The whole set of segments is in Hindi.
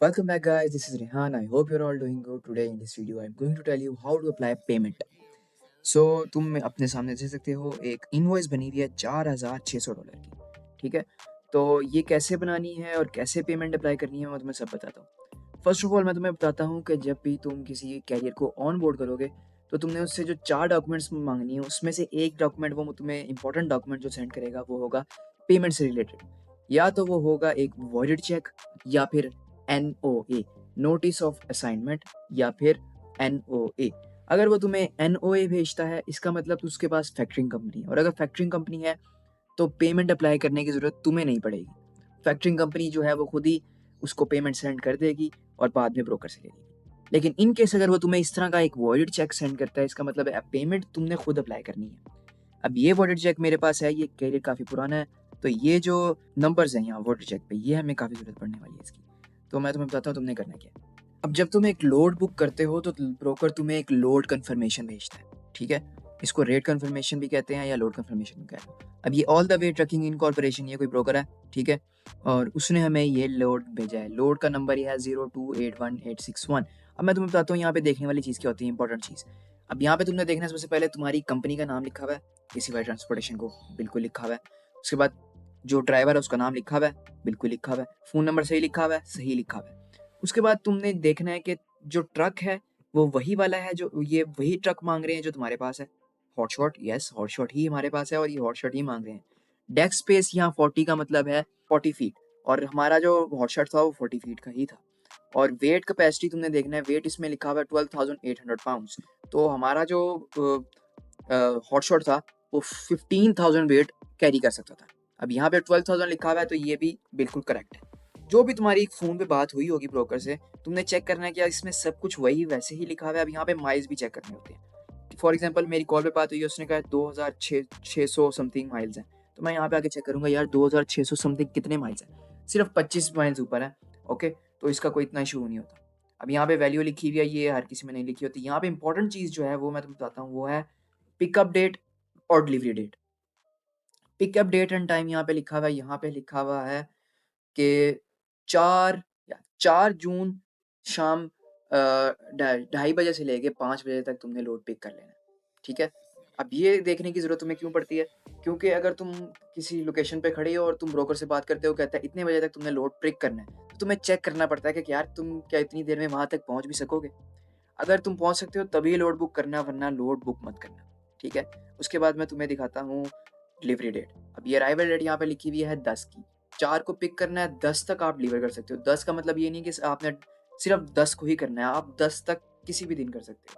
Welcome back guys, this is Rehan. I hope you're all doing good. Today in this video I'm going to tell you how to apply payment. So तुम अपने सामने देख सकते हो एक इनवॉइस बनी हुई है $4,600 की। ठीक है, तो ये कैसे बनानी है और कैसे पेमेंट अप्लाई करनी है मैं तुम्हें सब बताता हूँ। फर्स्ट ऑफ ऑल मैं तुम्हें बताता हूँ कि जब भी तुम किसी कैरियर को ऑन बोर्ड करोगे तो तुमने उससे जो 4 डॉक्यूमेंट्स मांगनी है उसमें से एक डॉक्यूमेंट वो तुम्हें इंपॉर्टेंट डॉक्यूमेंट जो सेंड करेगा वो होगा पेमेंट से रिलेटेड। या तो वो होगा एक वॉइडेड चेक या फिर NOA, नोटिस ऑफ असाइनमेंट, या फिर NOA। अगर वो तुम्हें NOA भेजता है इसका मतलब उसके पास फैक्टरिंग कंपनी है, और अगर फैक्टरिंग कंपनी है तो पेमेंट अप्लाई करने की ज़रूरत तुम्हें नहीं पड़ेगी। फैक्टरिंग कंपनी जो है वो खुद ही उसको पेमेंट सेंड कर देगी और बाद में ब्रोकर से ले लेगी। लेकिन इन केस अगर वो तुम्हें इस तरह का एक वॉइडेड चेक सेंड करता है इसका मतलब है पेमेंट तुमने खुद अप्लाई करनी है। अब ये वॉइडेड चेक मेरे पास है, ये कैरियर काफ़ी पुराना है, तो ये जो नंबर्स हैं यहाँ वॉइडेड चेक पे ये हमें काफ़ी ज़रूरत पड़ने वाली है इसकी। तो मैं तुम्हें बताता हूँ तुमने करना क्या है। अब जब तुम एक लोड बुक करते हो तो ब्रोकर तुम्हें एक लोड कन्फर्मेशन भेजता है। ठीक है, इसको रेट कन्फर्मेशन भी कहते हैं या लोड कन्फर्मेशन भी कहते हैं। अब ये all the way trucking incorporation, ये कोई ब्रोकर है, ठीक है, और उसने हमें ये लोड भेजा है। लोड का नंबर ये है 0281861। अब मैं तुम्हें बताता हूँ यहाँ पे देखने वाली चीज़ क्या होती है, इंपॉर्टेंट चीज़। अब यहाँ पे तुमने देखना है सबसे पहले तुम्हारी कंपनी का नाम लिखा हुआ है, एसीवाई ट्रांसपोर्टेशन को बिल्कुल लिखा हुआ है। उसके बाद जो ड्राइवर है उसका नाम लिखा हुआ है, बिल्कुल लिखा हुआ है। फ़ोन नंबर सही लिखा हुआ है, सही लिखा हुआ है। उसके बाद तुमने देखना है कि जो ट्रक है वो वही वाला है, जो ये वही ट्रक मांग रहे हैं जो तुम्हारे पास है। हॉटशॉट, यस हॉटशॉट ही हमारे पास है और ये हॉटशॉट ही मांग रहे हैं। डेस्क स्पेस यहाँ 40 का मतलब है 40 फीट, और हमारा जो हॉटशॉट था वो 40 फीट का ही था। और वेट कैपेसिटी तुमने देखना है, वेट इसमें लिखा हुआ है 12,800 पाउंड्स। तो हमारा जो हॉटशॉट था वो 15,000 वेट कैरी कर सकता था। अब यहाँ पे 12,000 लिखा हुआ है तो ये भी बिल्कुल करेक्ट है। जो भी तुम्हारी फ़ोन पे बात हुई होगी ब्रोकर से, तुमने चेक करना है कि यार इसमें सब कुछ वही वैसे ही लिखा हुआ है। अब यहाँ पे माइल्स भी चेक करने होते हैं। फॉर एग्जांपल मेरी कॉल पे बात हुई है, उसने कहा 2,600 समथिंग माइल्स हैं, तो मैं यहाँ पे आके चेक करूँगा यार 2,600 समथिंग कितने माइल्स हैं, सिर्फ 25 माइल्स ऊपर है। ओके, तो इसका कोई इतना इशू नहीं होता। अब यहाँ पे वैल्यू लिखी हुई है, ये हर किसी में नहीं लिखी होती। यहाँ पे इंपॉर्टेंट चीज़ जो है वो मैं तुम्हें बताता हूँ, वो है पिकअप डेट और delivery date. Pickup date and time यहाँ पे लिखा हुआ है, यहाँ पे लिखा हुआ है कि 4 जून शाम 2:30 से लेके 5 बजे तक तुमने लोड पिक कर लेना है। ठीक है, अब ये देखने की ज़रूरत तुम्हें क्यों पड़ती है, क्योंकि अगर तुम किसी लोकेशन पे खड़े हो और तुम ब्रोकर से बात करते हो, कहता है इतने बजे तक तुमने लोड पिक करना है, तो तुम्हें चेक करना पड़ता है कि यार तुम क्या इतनी देर में वहाँ तक पहुँच भी सकोगे। अगर तुम पहुँच सकते हो तभी लोड बुक करना, वरना लोड बुक मत करना। ठीक है, उसके बाद मैं तुम्हें दिखाता हूँ डिलीवरी डेट। अब ये अराइवल डेट यहाँ पे लिखी हुई है 10 की। 4 को पिक करना है, 10 तक आप डिलीवर कर सकते हो। 10 का मतलब ये नहीं कि आपने सिर्फ 10 को ही करना है, आप 10 तक किसी भी दिन कर सकते हो,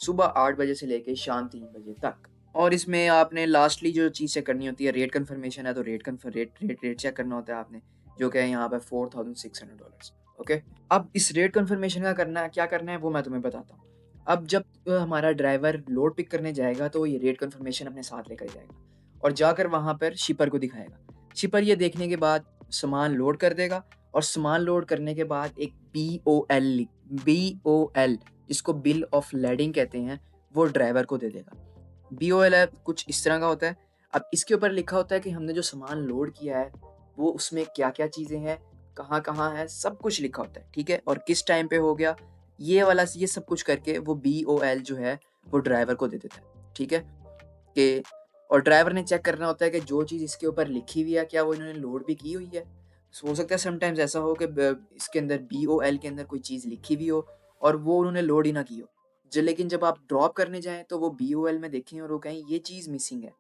सुबह 8 बजे से लेके शाम 3 बजे तक। और इसमें आपने लास्टली जो चीज़ चेक करनी होती है, रेट कन्फर्मेशन है तो रेट चेक करना होता है आपने, जो कि है यहाँ पे $4,600। ओके, अब इस रेट कन्फर्मेशन का क्या करना है वो मैं तुम्हें बताता हूँ। अब जब हमारा ड्राइवर लोड पिक करने जाएगा तो ये रेट कन्फर्मेशन अपने साथ लेकर जाएगा और जाकर वहाँ पर शिपर को दिखाएगा। शिपर ये देखने के बाद सामान लोड कर देगा, और सामान लोड करने के बाद एक BOL, जिसको बिल ऑफ लैडिंग कहते हैं, वो ड्राइवर को दे देगा। BOL है कुछ इस तरह का होता है। अब इसके ऊपर लिखा होता है कि हमने जो सामान लोड किया है वो उसमें क्या-क्या चीज़ें हैं, कहाँ-कहाँ है, सब कुछ लिखा होता है, ठीक है? और किस टाइम पे हो गया, ये सब कुछ करके वो BOL जो है वो ड्राइवर को दे देता है, ठीक है? कि और ड्राइवर ने चेक करना होता है कि जो चीज़ इसके ऊपर लिखी हुई है क्या वो इन्होंने लोड भी की हुई है। हो सकता है समटाइम्स ऐसा हो कि इसके अंदर BOL के अंदर कोई चीज़ लिखी हुई हो और वो उन्होंने लोड ही ना की हो। लेकिन जब आप ड्रॉप करने जाएँ तो वो BOL में देखें और वो कहें ये चीज़ मिसिंग है,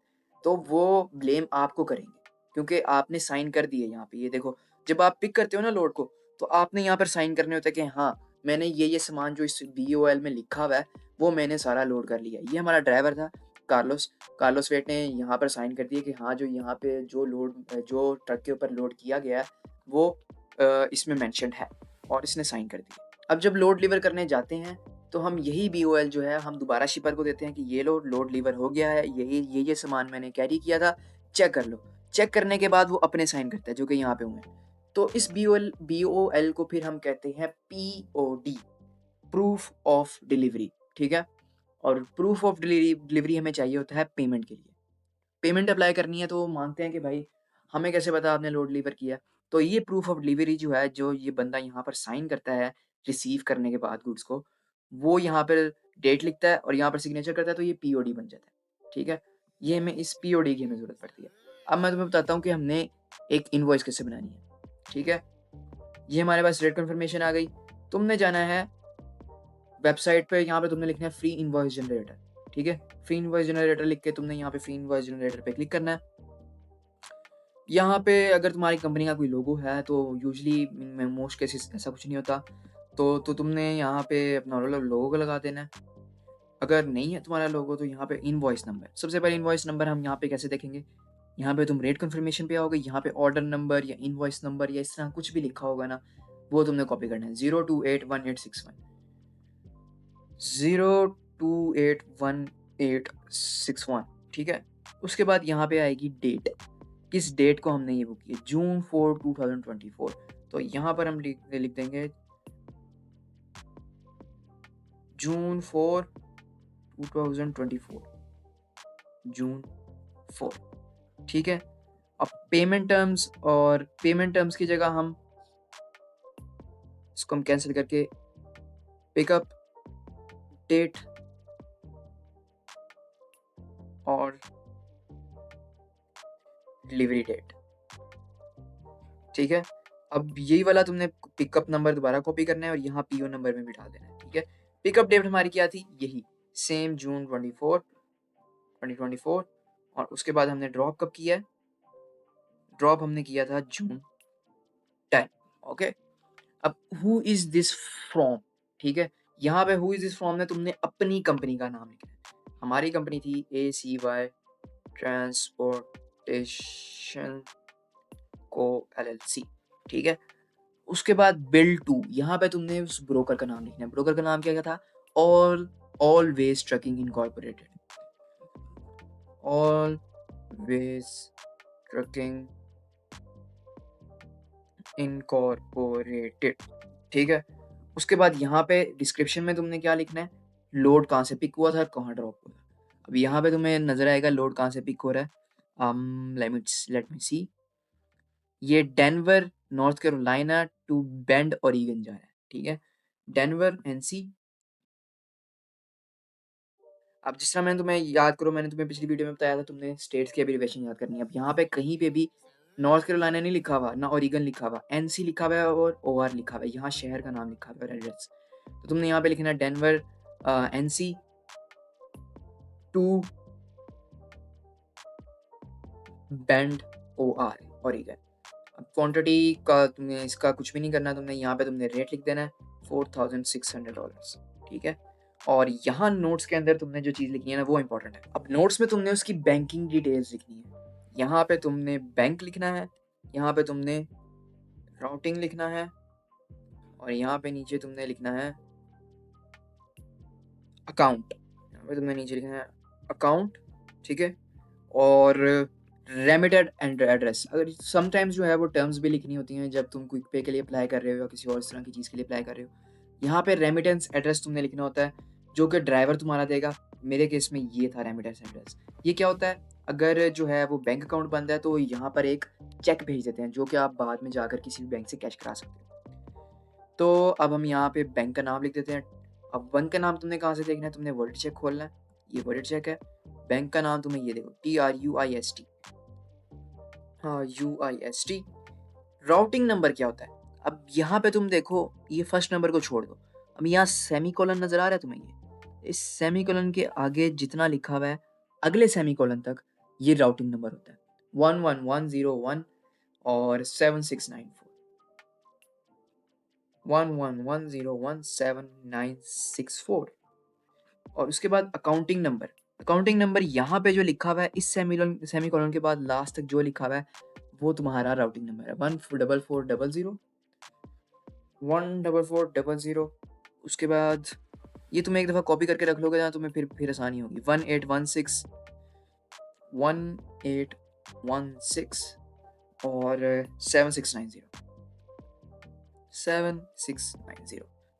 तो वो ब्लेम आपको करेंगे, क्योंकि आपने साइन कर दिए यहाँ पे। ये देखो, जब आप पिक करते हो ना लोड को, तो आपने यहाँ पर साइन करने होता है कि हाँ, मैंने ये सामान जो इस BOL में लिखा हुआ है वो मैंने सारा लोड कर लिया है। ये हमारा ड्राइवर था कार्लोस। कार्लोस वेट ने यहाँ पर साइन कर दिया कि हाँ, जो यहाँ पे जो ट्रक के ऊपर लोड किया गया है वो इसमें मेंशन्ड है, और इसने साइन कर दिया। अब जब लोड डिलीवर करने जाते हैं तो हम यही BOL जो है हम दोबारा शिपर को देते हैं कि ये लो, लोड डिलीवर हो गया है, ये सामान मैंने कैरी किया था, चेक कर लो। चेक करने के बाद वो अपने साइन करता है जो कि यहाँ पे हुए हैं। तो इस BOL को फिर हम कहते हैं POD, प्रूफ ऑफ डिलीवरी, ठीक है? और प्रूफ ऑफ डिलीवरी हमें चाहिए होता है पेमेंट के लिए। पेमेंट अप्लाई करनी है तो वो मांगते हैं कि भाई हमें कैसे पता आपने लोड डिलीवर किया? तो ये प्रूफ ऑफ डिलीवरी जो है, जो ये बंदा यहाँ पर साइन करता है रिसीव करने के बाद गुड्स को, वो यहाँ पर डेट लिखता है और यहाँ पर सिग्नेचर करता है, तो ये पीओडी बन जाता है। ठीक है, ये हमें इस पीओडी की हमें ज़रूरत पड़ती है। अब मैं तुम्हें बताता हूँ कि हमने एक इनवॉइस कैसे बनानी है। ठीक है, ये हमारे पास रेट कन्फर्मेशन आ गई। तुमने जाना है वेबसाइट पे, यहाँ पे तुमने लिखना है फ्री इनवॉइस जनरेटर। ठीक है, फ्री इनवॉइस जनरेटर लिख के तुमने यहाँ पे फ्री इनवॉइस जनरेटर पे क्लिक करना है। यहाँ पे अगर तुम्हारी कंपनी का कोई लोगो है तो यूजली मोस्ट केसेस ऐसा कुछ नहीं होता, तो तुमने यहाँ पे अपना लोगो लगा देना है। अगर नहीं है तुम्हारा लोगो तो यहाँ पे इनवॉइस नंबर, सबसे पहले इनवॉइस नंबर हम यहाँ पे कैसे देखेंगे, यहाँ पे तुम रेट कन्फर्मेशन पे आओगे, यहाँ पे ऑर्डर नंबर या इनवॉइस नंबर या इस तरह कुछ भी लिखा होगा ना, वो तुमने कॉपी करना है। 0281861 0281861। ठीक है, उसके बाद यहाँ पे आएगी डेट, किस डेट को हमने ये बुक किया, June 4, 2024। तो यहाँ पर हम लिख देंगे June 4, 2024, June 4। ठीक है, अब पेमेंट टर्म्स, और पेमेंट टर्म्स की जगह हम इसको हम कैंसिल करके पिकअप डेट और डिलीवरी डेट। ठीक है, अब यही वाला तुमने पिकअप नंबर दोबारा कॉपी करना है और यहाँ पीओ नंबर में बिठा देना है। ठीक है, पिकअप डेट हमारी क्या थी, यही सेम June 24, 2024। और उसके बाद हमने ड्रॉप कब किया है, ड्रॉप हमने किया था June 10। ओके, अब हु इज दिस फ्रॉम। ठीक है, यहाँ पे हु इज दिस फ्रॉम में तुमने अपनी कंपनी का नाम लिखना है। हमारी कंपनी थी ACY ट्रांसपोर्टेशन को LLC। ठीक है, उसके बाद बिल टू, यहाँ पे तुमने उस ब्रोकर का नाम लिखना है। ब्रोकर का नाम क्या था, always trucking incorporated, always trucking incorporated. ठीक है, उसके बाद यहाँ पे डिस्क्रिप्शन में तुमने क्या लिखना है, लोड कहाँ से पिक हुआ था, कहाँ ड्रॉप हुआ था। अब यहाँ पे तुम्हें नजर आएगा लोड कहाँ से पिक हो रहा है। लेट मी सी, ये Denver North Carolina to Bend Oregon जा रहा है। ठीक है, डेनवर NC। अब जिस तरह मैंने तुम्हें याद करो, मैंने तुम्हें पिछली वीडियो में बताया था तुमने स्टेट्स की एब्रिविएशन याद करनी है। अब यहाँ पे कहीं पे भी नॉर्थ कैरोलिना नहीं लिखा हुआ, ना ओरेगन लिखा हुआ, NC लिखा हुआ है और OR लिखा हुआ है, यहाँ शहर का नाम लिखा हुआ है एड्रेस। तो तुमने यहाँ पे लिखना है Denver NC to Bend OR Oregon. अब क्वांटिटी का तुम्हें इसका कुछ भी नहीं करना, तुमने यहाँ पे तुमने रेट लिख देना है $4,600। ठीक है, और यहाँ नोट्स के अंदर तुमने जो चीज़ लिखनी है ना वो इंपॉर्टेंट है। अब नोट्स में तुमने उसकी बैंकिंग डिटेल्स लिखनी है। यहाँ पे तुमने बैंक लिखना है, यहाँ पे तुमने राउटिंग लिखना है, और यहाँ पे नीचे तुमने लिखना है अकाउंट। यहाँ पे तुमने नीचे लिखना है अकाउंट। ठीक है, और रेमिटेड एंड एड्रेस। अगर समटाइम्स जो है वो टर्म्स भी लिखनी होती हैं जब तुम क्विक पे के लिए अप्लाई कर रहे हो या किसी और इस तरह की चीज़ के लिए अप्लाई कर रहे हो। यहाँ पे रेमिटेंस एड्रेस तुमने लिखना होता है जो कि ड्राइवर तुम्हारा देगा। मेरे केस में ये था रेमिटेंस एड्रेस। ये क्या होता है, अगर जो है वो बैंक अकाउंट बंद है तो यहाँ पर एक चेक भेज देते हैं जो कि आप बाद में जाकर किसी भी बैंक से कैश करा सकते हो। तो अब हम यहाँ पे बैंक का नाम लिख देते हैं। अब बैंक का नाम तुमने कहाँ से देखना है, तुमने वर्ल्ड चेक खोलना है, ये वर्ल्ड चेक है। बैंक का नाम तुम्हें ये देखो TRUIST, हाँ UIST। राउटिंग नंबर क्या होता है, अब यहाँ पे तुम देखो ये फर्स्ट नंबर को छोड़ दो, अब यहाँ सेमीकोलन नजर आ रहा है तुम्हें, ये इस सेमीकोलन के आगे जितना लिखा हुआ है अगले सेमीकोलन तक ये राउटिंग नंबर होता है। 11101 और 7694, 111017964। और उसके बाद अकाउंटिंग नंबर। अकाउंटिंग नंबर यहाँ पे जो लिखा हुआ है इस सेमीकोलन के बाद लास्ट तक जो लिखा हुआ है वो तुम्हारा राउटिंग नंबर है। 14400 14400। उसके बाद ये तुम्हें एक दफ़ा कॉपी करके रख लोगे ना, तुम्हें फिर आसानी होगी। 1816 और 7690।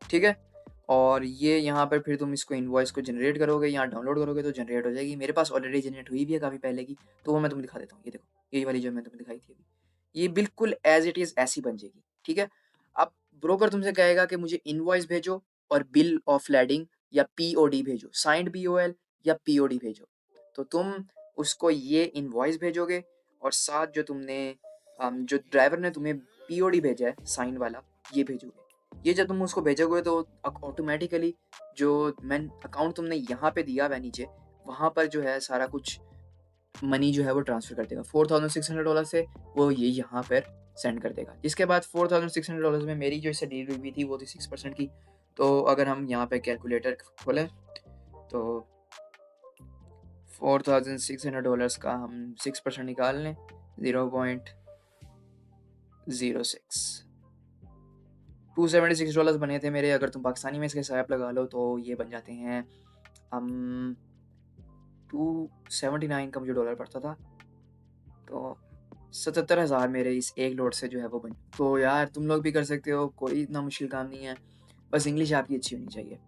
ठीक है, और ये यहाँ पर फिर तुम इसको इनवॉइस को जनरेट करोगे, यहाँ डाउनलोड करोगे तो जनरेट हो जाएगी। मेरे पास ऑलरेडी जनरेट हुई भी है काफ़ी पहले की, तो वो मैं तुम्हें दिखा देता हूँ। ये देखो यही वाली जो मैं तुम्हें दिखाई थी अभी, ये बिल्कुल एज इट इज ऐसी बन जाएगी, ठीक है। अब ब्रोकर तुमसे कहेगा कि मुझे इनवॉइस भेजो और बिल ऑफ लैडिंग या पीओडी भेजो, साइंड बीओएल या पीओडी भेजो। तो तुम उसको ये इनवॉइस भेजोगे और साथ जो तुमने जो ड्राइवर ने तुम्हें पीओडी भेजा है साइन वाला, ये भेजोगे। ये जब तुम उसको भेजोगे तो ऑटोमेटिकली जो मैन अकाउंट तुमने यहाँ पे दिया हुआ है नीचे, वहाँ पर जो है सारा कुछ मनी जो है वो ट्रांसफर कर देगा $4,600 से, वो ये यहाँ पर सेंड कर देगा। जिसके बाद $4,600 में मेरी जो इससे डील हुई थी वो थी 6% की। तो अगर हम यहाँ पे कैलकुलेटर खोलें तो $4,600 का हम 6% निकाल लें, 0.06, $276 बने थे मेरे। अगर तुम पाकिस्तानी में इसके हिसाब लगा लो तो ये बन जाते हैं 279 का मुझे डॉलर पड़ता था, तो 77,000 मेरे इस एक लोड से जो है वो बन। तो यार तुम लोग भी कर सकते हो, कोई इतना मुश्किल काम नहीं है, बस इंग्लिश आपकी अच्छी होनी चाहिए।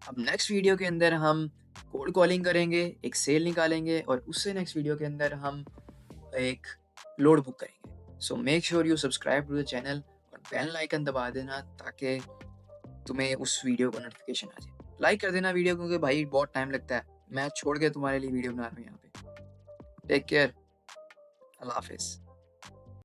अब नेक्स्ट वीडियो के अंदर हम कोल्ड कॉलिंग करेंगे, एक सेल निकालेंगे और उससे नेक्स्ट वीडियो के अंदर हम एक लोड बुक करेंगे। So make sure you subscribe to the channel और बेल आइकन दबा देना ताकि तुम्हें उस वीडियो का नोटिफिकेशन आ जाए। लाइक कर देना वीडियो, क्योंकि भाई बहुत टाइम लगता है मैं छोड़ के तुम्हारे लिए वीडियो बना रहा हूँ यहाँ पे। टेक केयर, अल्लाह हाफिज़।